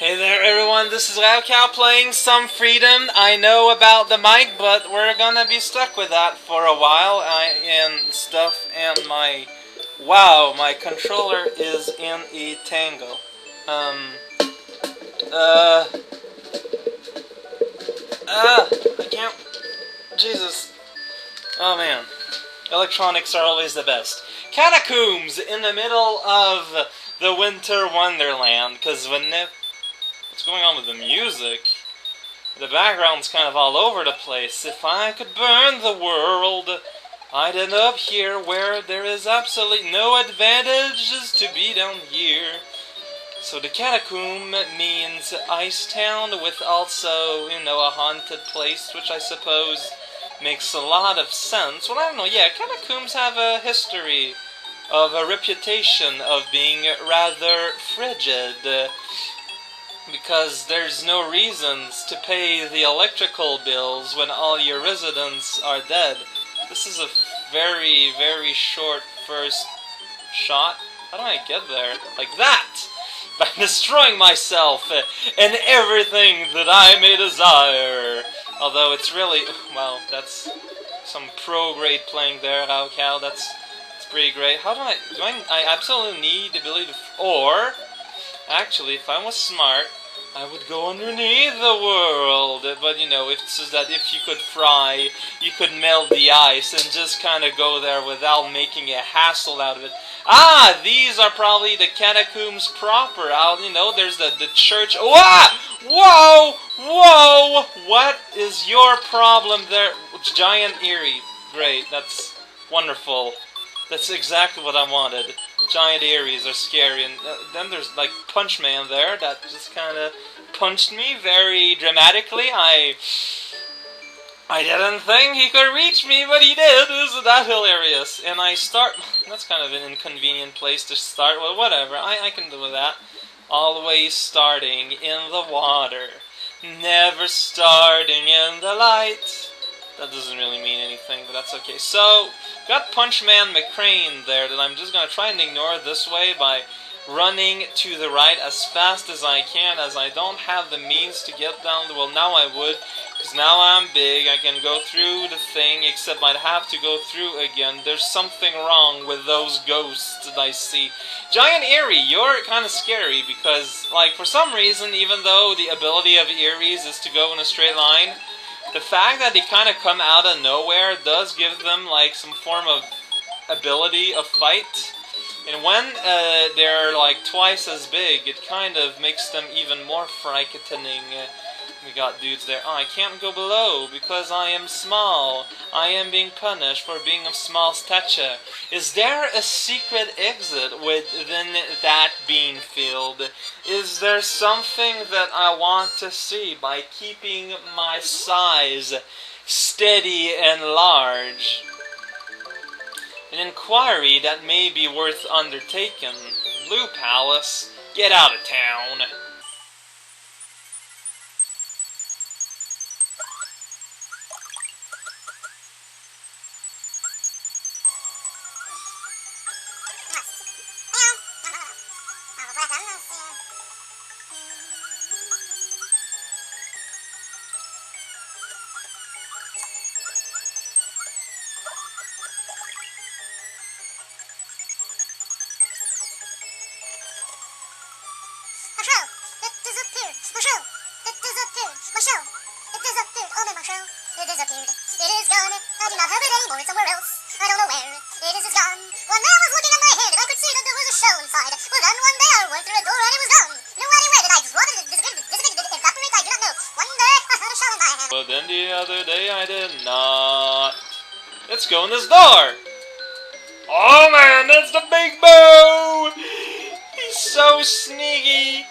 Hey there everyone, this is Cow playing some Freedom. I know about the mic, but we're gonna be stuck with that for a while. And wow, my controller is in a tangle. I can't, Jesus. Oh man, electronics are always the best. Catacombs in the middle of the winter wonderland, because what's going on with the music? The background's kind of all over the place. If I could burn the world, I'd end up here where there is absolutely no advantages to be down here. So the catacomb means ice town with also, a haunted place, which I suppose makes a lot of sense. Well, I don't know, yeah, catacombs have a history of a reputation of being rather frigid. Because there's no reasons to pay the electrical bills when all your residents are dead. This is a very, very short first shot. How do I get there? Like that! By destroying myself and everything that I may desire. Although it's really, well, that's some pro-grade playing there, Cow. That's pretty great. How do I absolutely need the ability to, or actually, if I was smart, I would go underneath the world. But if you could fry, you could melt the ice and just kind of go there without making a hassle out of it. Ah, these are probably the catacombs proper. There's the church. Whoa! Whoa! What is your problem there? Giant Eerie. Great, that's wonderful. That's exactly what I wanted. Giant Eerie's are scary, and then there's like Punch Man there that just kind of punched me very dramatically. I didn't think he could reach me, but he did. Isn't that hilarious? And that's kind of an inconvenient place to start. Well, whatever, I can do that. Always starting in the water, never starting in the light. That doesn't really mean anything, but that's okay. So, got Punchman McCrane there that I'm just going to try and ignore this way by running to the right as fast as I can, as I don't have the means to get down. Well, now I would, because now I'm big. I can go through the thing, except I'd have to go through again. There's something wrong with those ghosts that I see. Giant Eerie, you're kind of scary, because, for some reason, even though the ability of Eerie's is to go in a straight line, the fact that they kind of come out of nowhere does give them, some form of ability of fight. And when they're, twice as big, it kind of makes them even more frightening. We got dudes there. Oh, I can't go below because I am small. I am being punished for being of small stature. Is there a secret exit within that bean field? Is there something that I want to see by keeping my size steady and large? An inquiry that may be worth undertaking. Blue Palace, get out of town. It disappeared. It is gone. I do not have it anymore. It's somewhere else. I don't know where. It is gone. One day I was looking at my head and I could see that there was a shell inside. But then one day I went through a door and it was gone. No idea where did I drop it? Did it evaporate? I do not know. One day I had a shell in my hand. But then the other day I did not. Let's go in this door. Oh man, that's the Big Boo! He's so sneaky.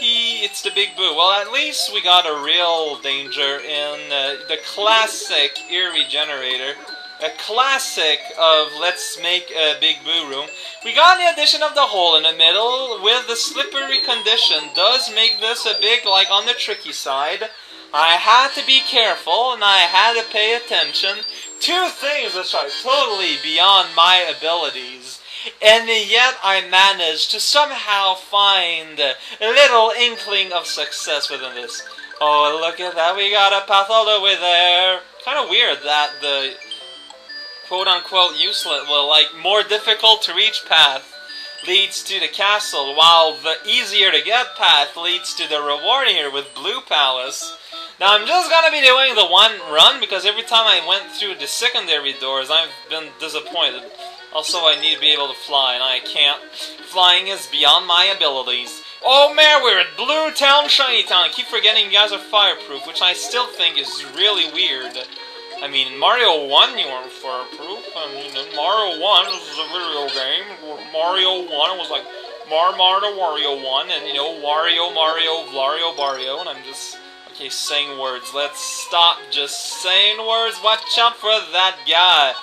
It's the Big Boo. Well, at least we got a real danger in the classic Eerie generator. A classic of let's make a Big Boo room. We got the addition of the hole in the middle with the slippery condition. Does make this a big, on the tricky side. I had to be careful and I had to pay attention. Two things which are totally beyond my abilities. and yet I managed to somehow find a little inkling of success within this. Oh, look at that, we got a path all the way there. Kind of weird that the quote-unquote useless, well, like, more difficult to reach path leads to the castle, while the easier to get path leads to the reward here with Blue Palace. Now, I'm just gonna be doing the one run, because every time I went through the secondary doors, I've been disappointed. Also, I need to be able to fly, and I can't. Flying is beyond my abilities. Oh man, we're at Blue Town, Shiny Town. I keep forgetting you guys are fireproof, which I still think is really weird. I mean, in Mario 1 you weren't fireproof. I mean, in Mario 1, this is a video game. Mario 1, it was like Mario Wario 1, and you know, Wario, Mario, Vlario, Bario, and I'm just, okay, saying words. Let's stop just saying words. Watch out for that guy.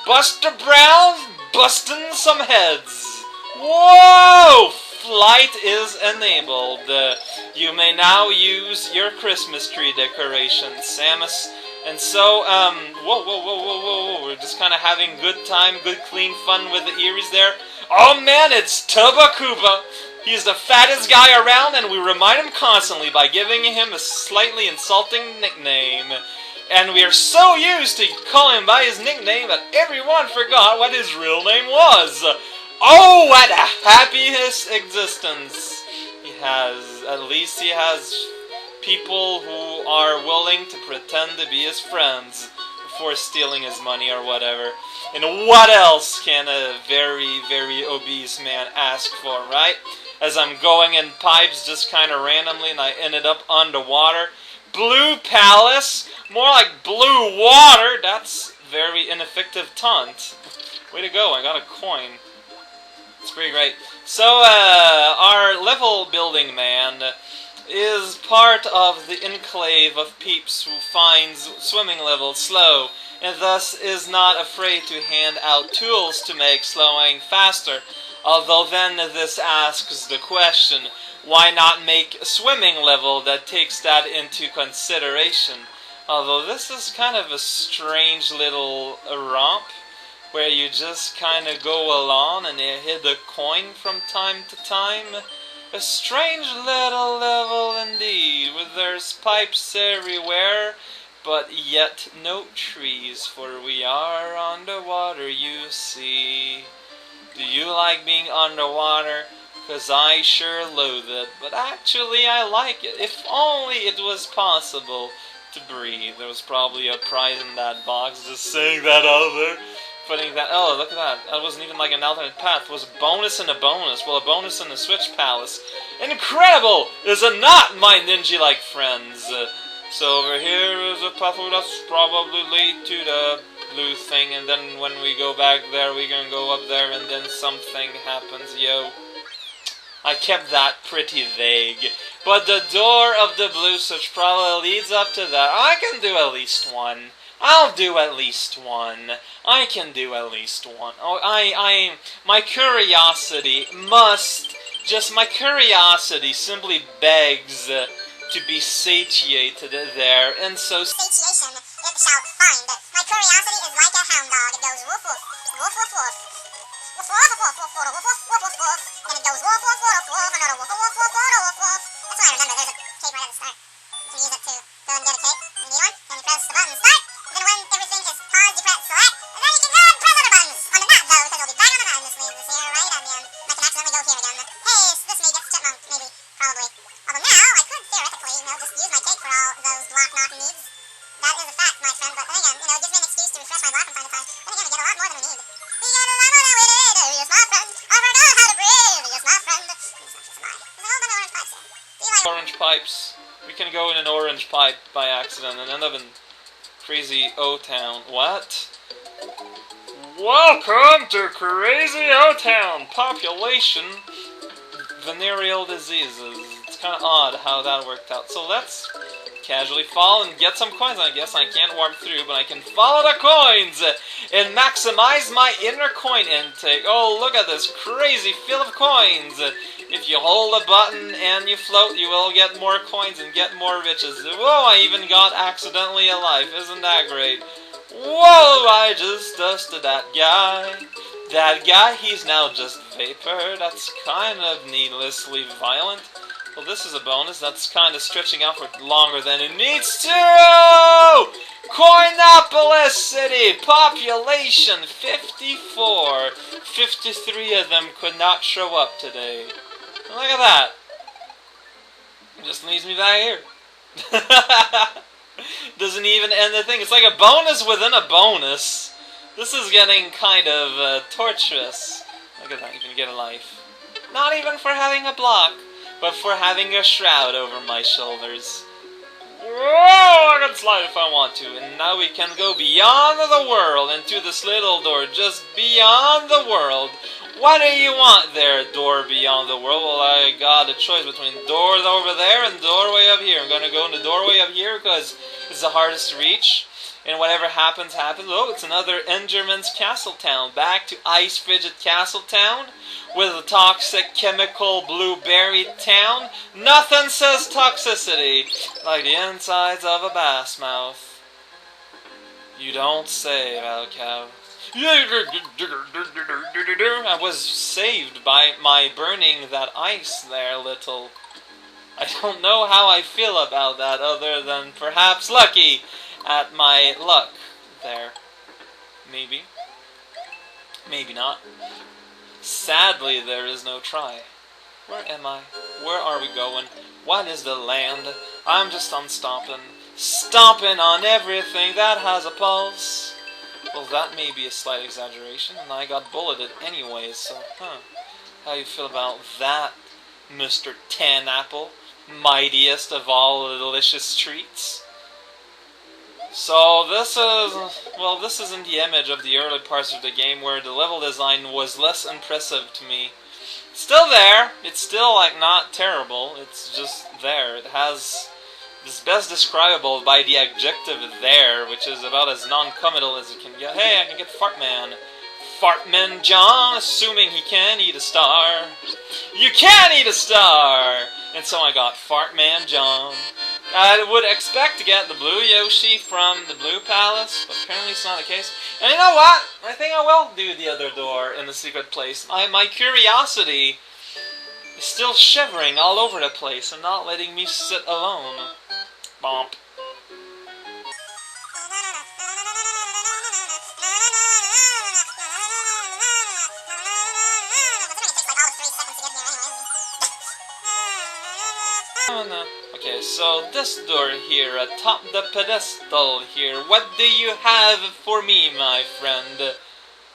Buster Brown busting some heads. Whoa! Flight is enabled. You may now use your Christmas tree decorations, Samus. And so, whoa, we're just kind of having good time, good clean fun with the Eries there. Oh man, it's Tubba Koopa! He's the fattest guy around, and we remind him constantly by giving him a slightly insulting nickname. And we are so used to calling him by his nickname that everyone forgot what his real name was. Oh, what a happy existence he has. At least he has people who are willing to pretend to be his friends before stealing his money or whatever. And what else can a very, very obese man ask for, right? As I'm going in pipes just kind of randomly and I ended up underwater. Blue Palace? More like blue water? That's very ineffective taunt. Way to go, I got a coin. It's pretty great. So, our level building man is part of the enclave of peeps who finds swimming levels slow, and thus is not afraid to hand out tools to make slowing faster. Although then this asks the question, why not make a swimming level that takes that into consideration? Although this is kind of a strange little romp, where you just kind of go along and you hit a coin from time to time. A strange little level indeed, where there's pipes everywhere, but yet no trees, for we are underwater, you see. Do you like being underwater? 'Cause I sure loathe it, but actually I like it. If only it was possible to breathe. There was probably a prize in that box, just saying that out there. Putting that, oh, look at that. That wasn't even like an alternate path. It was a bonus and a bonus. Well, a bonus in the Switch Palace. Incredible! Is it not, my ninja-like friends? So over here is a pathway that's probably lead to the blue thing, and then when we go back there, we're gonna go up there, and then something happens, yo. I kept that pretty vague. But the door of the blue switch probably leads up to that. I can do at least one. I'll do at least one. I can do at least one. Oh, my curiosity my curiosity simply begs to be satiated there, and so Satiation, it shall find. My curiosity is like a hound dog. It goes woof woof, woof woof woof. Woof woof woof woof woof woof woof woof woof. And it goes woof woof woof woof, another woof woof woof woof woof. That's what I remember. There's a cape right at the start. You can use it to go and get a cape. You need one, and you press the button start. Then when everything is paused, you press select, and then you can go and press other buttons. On the map, though, because you'll be back on the map. This leaves us here, right? And then I can accidentally go here again. Hey, this may get chipmunk, maybe, probably. Although now, I could theoretically, just use my cape for all those block knocking needs. That is a fact, my friend, but then again, it gives me an excuse to refresh my block from time to time. Then again, we get a lot more than we need. We get a lot more than we need. Yes, my friend. I forgot how to breathe. Yes, my friend. There's a whole bunch of orange pipes here. orange pipes. We can go in an orange pipe by accident and end up in Crazy O-Town. What? Welcome to Crazy O-Town! Population venereal diseases. It's kind of odd how that worked out. So let's casually fall and get some coins. I guess I can't warp through, but I can follow the coins and maximize my inner coin intake. Oh, look at this crazy fill of coins. If you hold a button and you float, you will get more coins and get more riches. Whoa, I even got accidentally a life. Isn't that great? Whoa, I just dusted that guy. That guy, he's now just vapor. That's kind of needlessly violent. Well, this is a bonus that's kind of stretching out for longer than it needs to! Coinopolis City, population 54. 53 of them could not show up today. Look at that. Just leaves me back here. Doesn't even end the thing. It's like a bonus within a bonus. This is getting kind of torturous. Look at that, you can get a life. Not even for having a block, but for having a shroud over my shoulders. Whoa, I can slide if I want to. And now we can go beyond the world into this little door, just beyond the world. What do you want there, door beyond the world? Well, I got a choice between door over there and doorway up here. I'm going to go in the doorway up here because it's the hardest to reach. And whatever happens, happens. Oh, it's another Enderman's Castle Town. Back to Ice Frigid Castle Town with a toxic chemical blueberry town. Nothing says toxicity like the insides of a bass mouth. You don't say, Valcow. I was saved by my burning that ice there, little. I don't know how I feel about that other than perhaps lucky at my luck there. Maybe. Maybe not. Sadly, there is no try. Where am I? Where are we going? What is the land? I'm just unstopping. Stomping on everything that has a pulse. Well, that may be a slight exaggeration, and I got bulleted anyway, so, How you feel about that, Mr. Tan Apple? Mightiest of all the delicious treats? So this isn't the image of the early parts of the game where the level design was less impressive to me. It's still there. It's still, like, not terrible. It's just there. It has... It's best describable by the adjective there, which is about as non-committal as it can get. Hey, I can get Fartman. Fartman John, assuming he can eat a star. You can eat a star! And so I got Fartman John. I would expect to get the blue Yoshi from the Blue Palace, but apparently it's not the case. And you know what? I think I will do the other door in the secret place. My curiosity is still shivering all over the place and not letting me sit alone. Bomp. Okay, so this door here, atop the pedestal here, what do you have for me, my friend?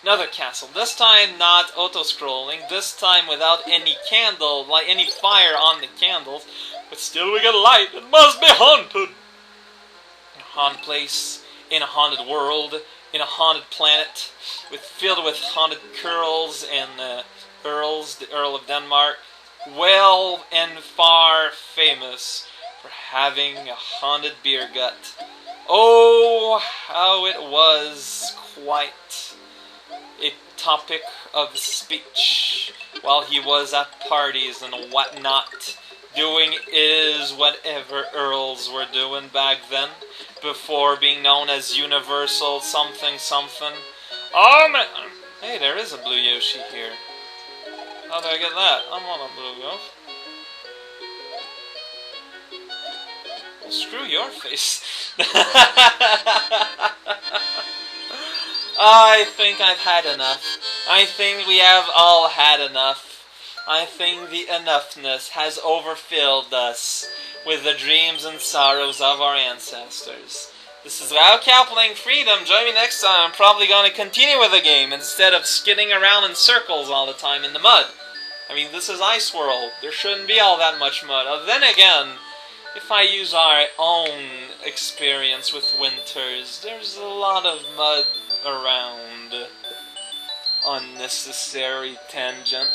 Another castle, this time not auto-scrolling, this time without any candle, like any fire on the candles, but still we got light, it must be haunted! In a haunted place, in a haunted world, in a haunted planet, filled with haunted curls and earls, the Earl of Denmark, well and far famous for having a haunted beer gut. Oh, how it was quite a topic of speech while he was at parties and whatnot, doing whatever earls were doing back then, before being known as Universal something something. Oh man! Hey, there is a blue Yoshi here. How did I get that? I'm on a blue Yoshi. Well, screw your face. I think I've had enough. I think we have all had enough. I think the enoughness has overfilled us with the dreams and sorrows of our ancestors. This is Valcow playing Freedom. Join me next time. I'm probably going to continue with the game instead of skidding around in circles all the time in the mud. I mean, this is Ice World. There shouldn't be all that much mud. Then again, if I use our own experience with winters, there's a lot of mud around. Unnecessary tangent.